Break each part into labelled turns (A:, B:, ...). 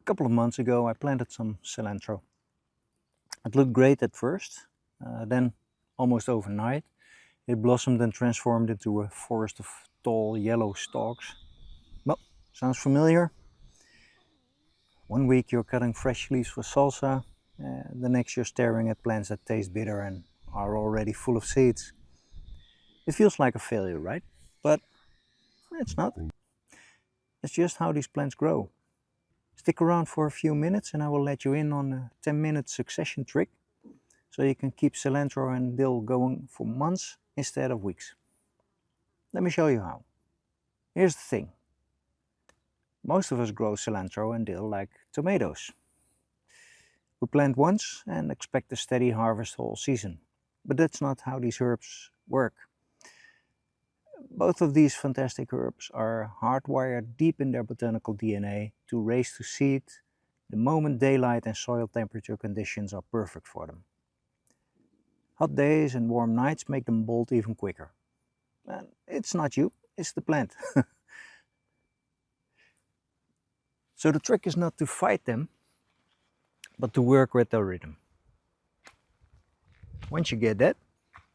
A: A couple of months ago I planted some cilantro. It looked great at first, then almost overnight it blossomed and transformed into a forest of tall yellow stalks. Well, sounds familiar? One week you're cutting fresh leaves for salsa, the next you're staring at plants that taste bitter and are already full of seeds. It feels like a failure, right? But it's not. It's just how these plants grow. Stick around for a few minutes and I will let you in on a 10-minute succession trick so you can keep cilantro and dill going for months instead of weeks. Let me show you how. Here's the thing. Most of us grow cilantro and dill like tomatoes. We plant once and expect a steady harvest all season. But that's not how these herbs work. Both of these fantastic herbs are hardwired deep in their botanical DNA to raise to seed the moment daylight and soil temperature conditions are perfect for them. Hot days and warm nights make them bolt even quicker. And it's not you, it's the plant. So the trick is not to fight them, but to work with their rhythm. Once you get that,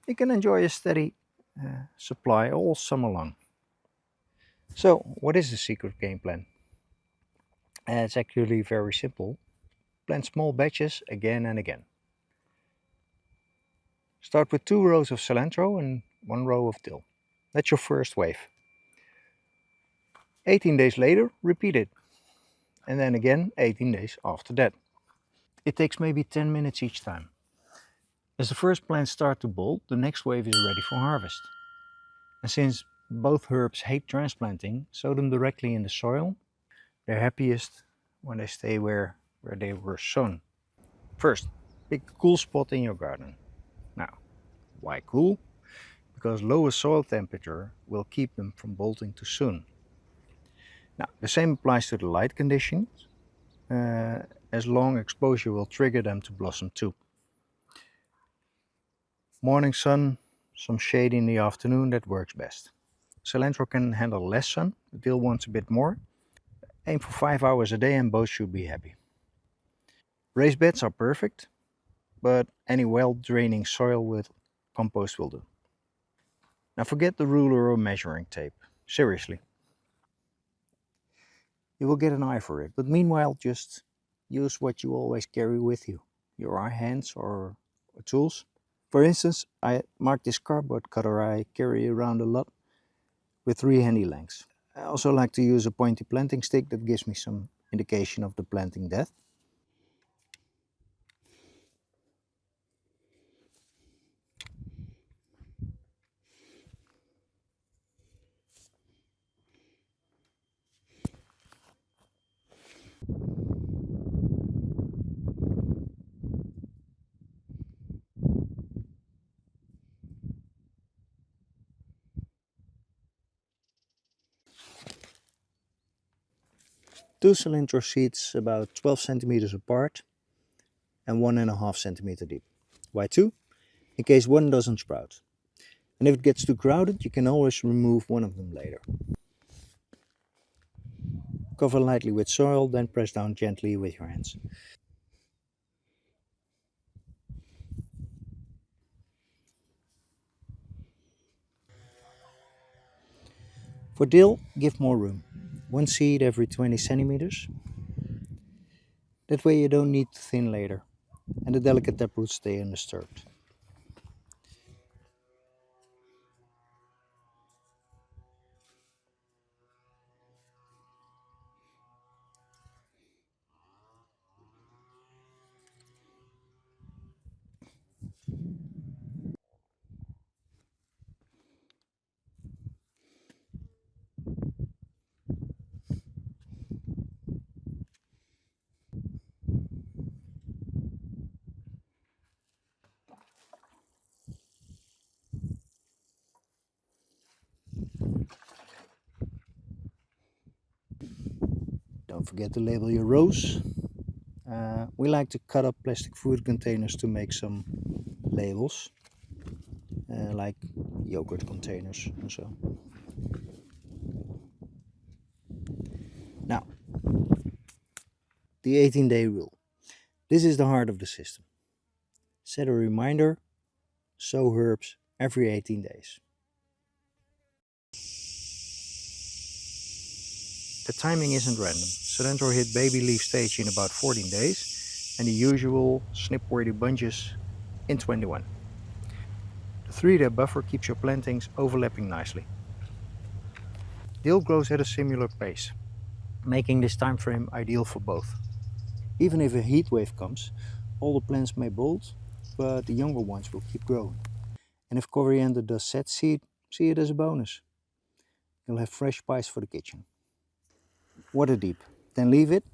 A: you can enjoy a steady supply all summer long. So, what is the secret game plan? It's actually very simple. Plant small batches again and again. Start with 2 rows of cilantro and 1 row of dill. That's your first wave. 18 days later, repeat it. And then again 18 days after that. It takes maybe 10 minutes each time. As the first plants start to bolt, the next wave is ready for harvest. And since both herbs hate transplanting, sow them directly in the soil. They're happiest when they stay where they were sown. First, pick a cool spot in your garden. Now, why cool? Because lower soil temperature will keep them from bolting too soon. Now, the same applies to the light conditions, as long exposure will trigger them to blossom too. Morning sun, some shade in the afternoon, that works best. Cilantro can handle less sun, the dill wants a bit more. Aim for 5 hours a day and both should be happy. Raised beds are perfect, but any well-draining soil with compost will do. Now forget the ruler or measuring tape, seriously. You will get an eye for it, but meanwhile just use what you always carry with you, your hands or tools. For instance, I marked this cardboard cutter I carry around a lot with 3 handy lengths. I also like to use a pointy planting stick that gives me some indication of the planting depth. Two cilantro seeds about 12 centimeters apart and 1.5 centimeter deep. Why 2? In case one doesn't sprout. And if it gets too crowded, you can always remove one of them later. Cover lightly with soil, then press down gently with your hands. For dill, give more room. 1 seed every 20 centimeters. That way you don't need to thin later, and the delicate taproots stay undisturbed. Don't forget to label your rows. We like to cut up plastic food containers to make some labels, like yogurt containers and so. Now, the 18-day rule. This is the heart of the system. Set a reminder, sow herbs every 18 days. The timing isn't random. Cilantro hit baby leaf stage in about 14 days and the usual snip-worthy bunches in 21. The 3-day buffer keeps your plantings overlapping nicely. Dill grows at a similar pace, making this time frame ideal for both. Even if a heat wave comes, all the plants may bolt, but the younger ones will keep growing. And if coriander does set seed, see it as a bonus. You'll have fresh spice for the kitchen. Water deep, then leave it.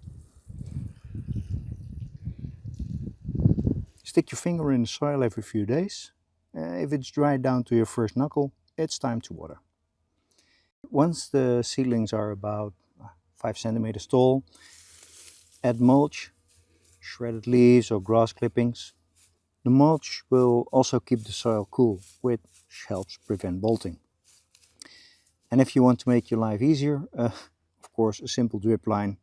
A: Stick your finger in the soil every few days. If it's dried down to your first knuckle, it's time to water. Once the seedlings are about 5 centimeters tall, add mulch, shredded leaves or grass clippings. The mulch will also keep the soil cool, which helps prevent bolting. And if you want to make your life easier, of course a simple drip line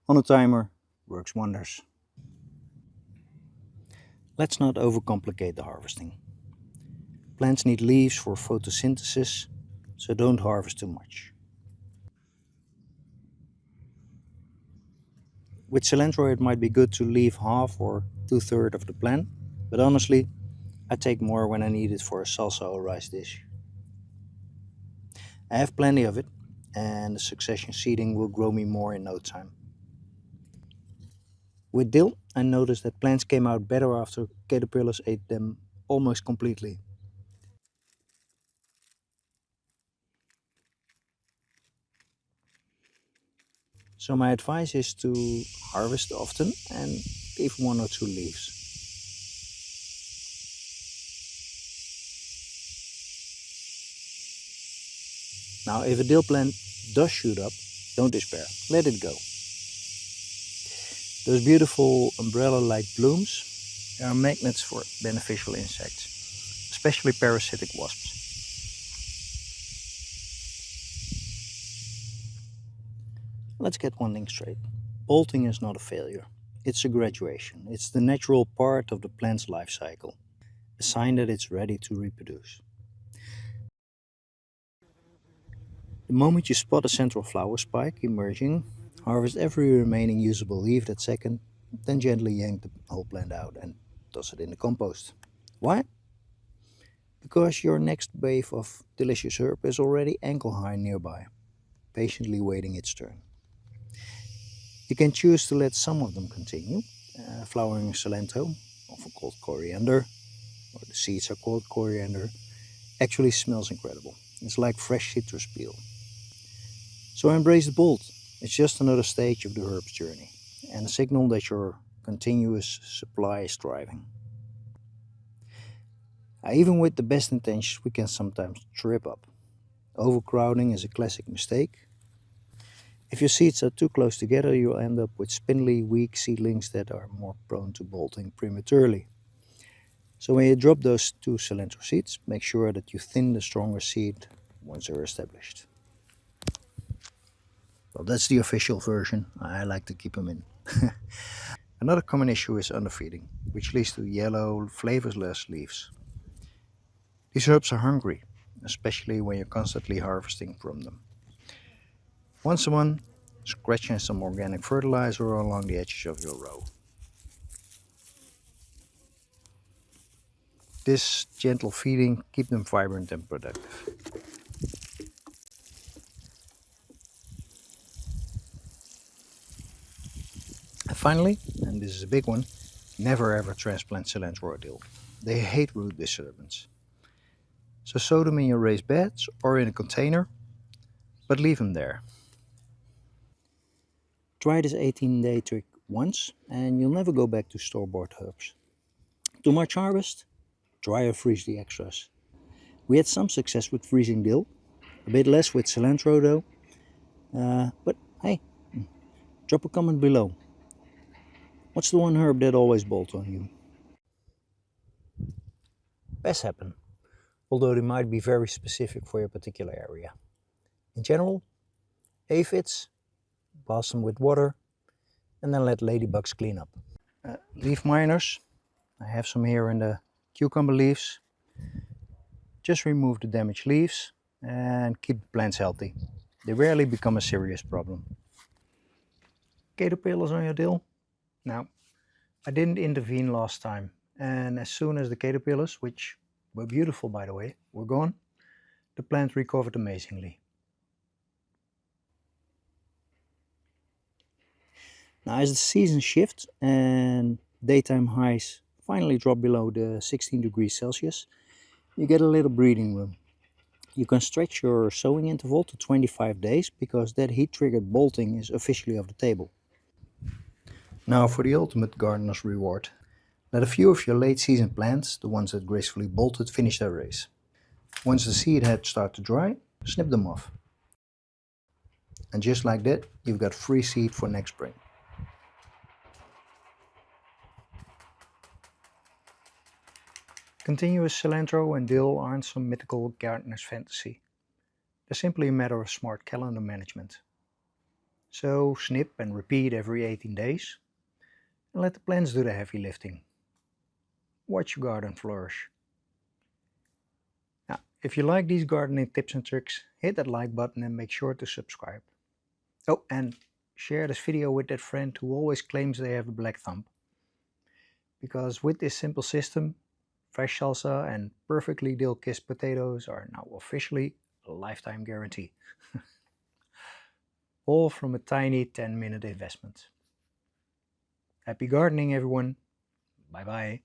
A: on a timer works wonders. Let's not overcomplicate the harvesting. Plants need leaves for photosynthesis, so don't harvest too much. With cilantro it might be good to leave half or 2/3 of the plant, but honestly, I take more when I need it for a salsa or rice dish. I have plenty of it, and the succession seeding will grow me more in no time. With dill, I noticed that plants came out better after caterpillars ate them almost completely. So my advice is to harvest often and leave 1 or 2 leaves. Now if a dill plant does shoot up, don't despair, let it go. Those beautiful umbrella-like blooms are magnets for beneficial insects, especially parasitic wasps. Let's get one thing straight. Bolting is not a failure. It's a graduation. It's the natural part of the plant's life cycle, a sign that it's ready to reproduce. The moment you spot a central flower spike emerging, harvest every remaining usable leaf that second, then gently yank the whole plant out and toss it in the compost. Why? Because your next wave of delicious herb is already ankle high nearby, patiently waiting its turn. You can choose to let some of them continue, flowering cilantro, often called coriander, or the seeds are called coriander, actually smells incredible. It's like fresh citrus peel. So embrace the bolt. It's just another stage of the herb's journey, and a signal that your continuous supply is thriving. Even with the best intentions, we can sometimes trip up. Overcrowding is a classic mistake. If your seeds are too close together, you'll end up with spindly, weak seedlings that are more prone to bolting prematurely. So when you drop those 2 cilantro seeds, make sure that you thin the stronger seed once they're established. Well, that's the official version. I like to keep them in. Another common issue is underfeeding, which leads to yellow, flavorless leaves. These herbs are hungry, especially when you're constantly harvesting from them. Once a month, scratch in some organic fertilizer along the edges of your row. This gentle feeding keeps them vibrant and productive. And finally, and this is a big one, never ever transplant cilantro or dill. They hate root disturbance. So sow them in your raised beds or in a container, but leave them there. Try this 18-day trick once and you'll never go back to store-bought herbs. Too much harvest? Dry or freeze the extras. We had some success with freezing dill, a bit less with cilantro though. But hey, drop a comment below. What's the one herb that always bolts on you? Pests happen, although they might be very specific for your particular area. In general, aphids, blast them with water, and then let ladybugs clean up. Leaf miners, I have some here in the cucumber leaves. Just remove the damaged leaves and keep the plants healthy. They rarely become a serious problem. Caterpillars on your dill? Now, I didn't intervene last time, and as soon as the caterpillars, which were beautiful by the way, were gone, the plant recovered amazingly. Now as the season shifts and daytime highs finally drop below the 16 degrees Celsius, you get a little breathing room. You can stretch your sowing interval to 25 days because that heat-triggered bolting is officially off the table. Now for the ultimate gardener's reward. Let a few of your late season plants, the ones that gracefully bolted, finish their race. Once the seed heads start to dry, snip them off. And just like that, you've got free seed for next spring. Continuous cilantro and dill aren't some mythical gardener's fantasy. They're simply a matter of smart calendar management. So snip and repeat every 18 days and let the plants do the heavy lifting. Watch your garden flourish. Now, if you like these gardening tips and tricks, hit that like button and make sure to subscribe. Oh, and share this video with that friend who always claims they have a black thumb. Because with this simple system, fresh salsa and perfectly dill-kissed potatoes are now officially a lifetime guarantee. All from a tiny 10-minute investment. Happy gardening everyone. Bye bye.